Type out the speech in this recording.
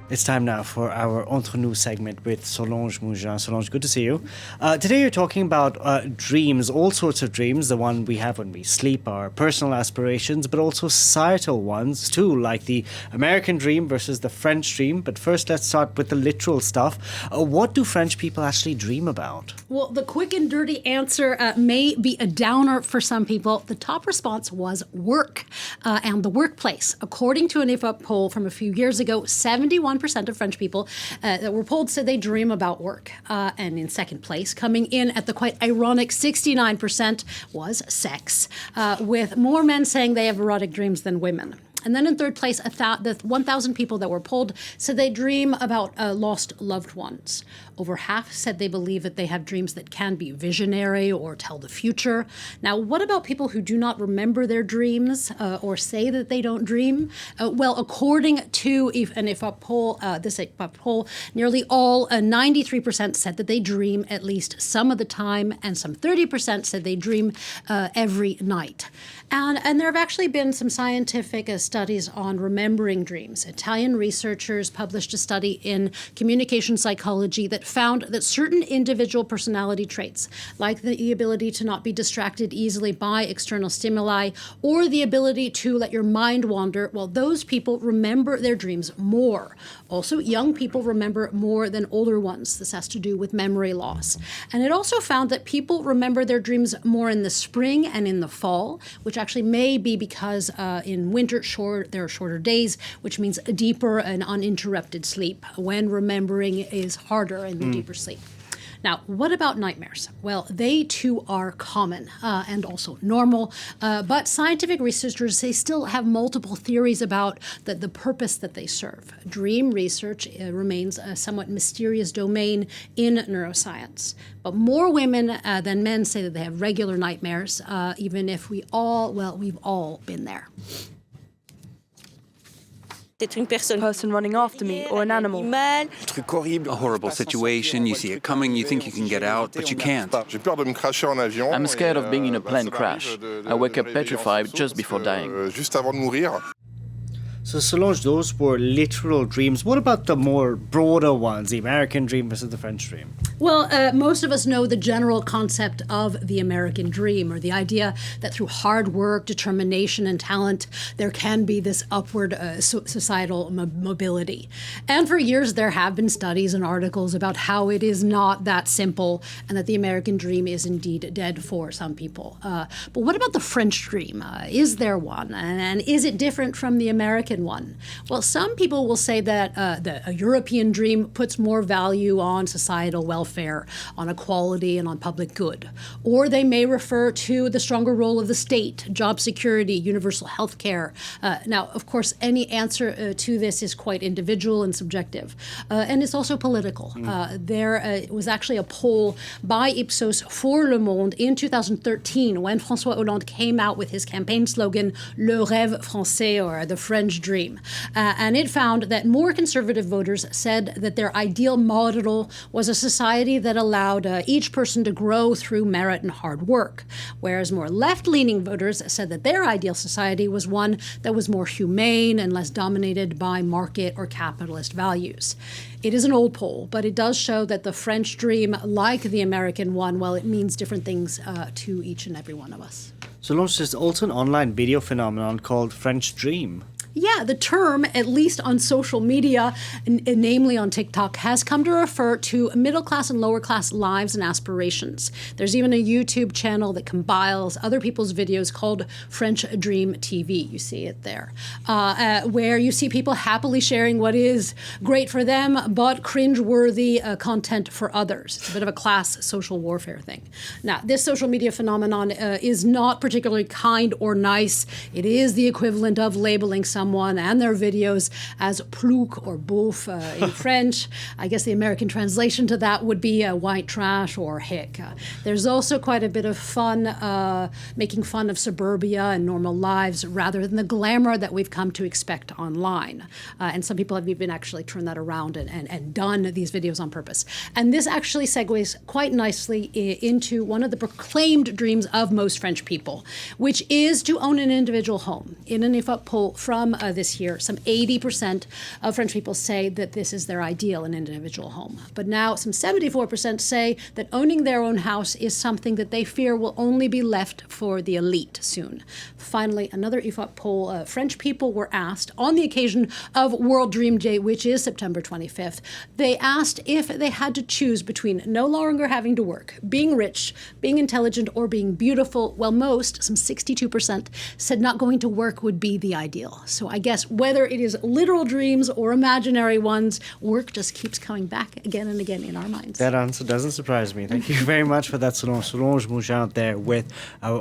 It's time now for our Entre Nous segment with Solange Mougin. Solange, good to see you. Today you're talking about dreams, all sorts of dreams. The one we have when we sleep, our personal aspirations, but also societal ones too, like the American dream versus the French dream. But first, let's start with the literal stuff. What do French people actually dream about? Well, the quick and dirty answer may be a downer for some people. The top response was work and the workplace. According to an IFOP poll from a few years ago, 71% of French people that were polled said they dream about work. And in second place, coming in at the quite ironic 69%, was sex, with more men saying they have erotic dreams than women. And then in third place, the 1,000 people that were polled said they dream about lost loved ones. Over half said they believe that they have dreams that can be visionary or tell the future. Now, what about people who do not remember their dreams or say that they don't dream? Well, according to an IFOP poll, this IFOP poll, nearly all, 93% said that they dream at least some of the time, and some 30% said they dream every night. And there have actually been some scientific studies on remembering dreams. Italian researchers published a study in Communication Psychology that found that certain individual personality traits, like the ability to not be distracted easily by external stimuli or the ability to let your mind wander, well, those people remember their dreams more. Also, young people remember more than older ones. This has to do with memory loss. And it also found that people remember their dreams more in the spring and in the fall, which actually may be because in winter there are shorter days, which means a deeper and uninterrupted sleep when remembering is harder in the deeper sleep. Now, what about nightmares? Well, they too are common and also normal, but scientific researchers, they still have multiple theories about the purpose that they serve. Dream research remains a somewhat mysterious domain in neuroscience. But more women than men say that they have regular nightmares, even if we've all been there. Person running after me or an animal. A horrible situation, you see it coming, you think you can get out, but you can't. I'm scared of being in a plane crash. I wake up petrified just before dying. So Solange, those were literal dreams. What about the more broader ones, the American dream versus the French dream? Well, most of us know the general concept of the American dream, or the idea that through hard work, determination, and talent, there can be this upward societal mobility. And for years, there have been studies and articles about how it is not that simple, and that the American dream is indeed dead for some people. But what about the French dream? Is there one? And is it different from the American one? Well, some people will say that a European dream puts more value on societal welfare, on equality, and on public good. Or they may refer to the stronger role of the state, job security, universal health care. Now, of course, any answer to this is quite individual and subjective. And it's also political. There was actually a poll by Ipsos for Le Monde in 2013 when François Hollande came out with his campaign slogan, Le rêve français, or the French dream. And it found that more conservative voters said that their ideal model was a society that allowed each person to grow through merit and hard work, whereas more left-leaning voters said that their ideal society was one that was more humane and less dominated by market or capitalist values. It is an old poll, but it does show that the French dream, like the American one, well, it means different things to each and every one of us. Solange, there's also an online video phenomenon called French dream. Yeah, the term, at least on social media, namely on TikTok, has come to refer to middle-class and lower-class lives and aspirations. There's even a YouTube channel that compiles other people's videos called French Dream TV. You see it there, where you see people happily sharing what is great for them, but cringe-worthy content for others. It's a bit of a class social warfare thing. Now, this social media phenomenon is not particularly kind or nice. It is the equivalent of labeling someone and their videos as plouc or beauf in French. I guess the American translation to that would be white trash or hick. There's also quite a bit of fun making fun of suburbia and normal lives rather than the glamour that we've come to expect online. And some people have even actually turned that around and done these videos on purpose. And this actually segues quite nicely into one of the proclaimed dreams of most French people, which is to own an individual home. In an IFOP poll from this year, some 80% of French people say that this is their ideal, an individual home. But now some 74% say that owning their own house is something that they fear will only be left for the elite soon. Finally, another IFOP poll, French people were asked on the occasion of World Dream Day, which is September 25th, they asked if they had to choose between no longer having to work, being rich, being intelligent, or being beautiful. Well, most, some 62%, said not going to work would be the ideal. So I guess whether it is literal dreams or imaginary ones, work just keeps coming back again and again in our minds. That answer doesn't surprise me. Thank you very much for that, Solange Mougin, there with our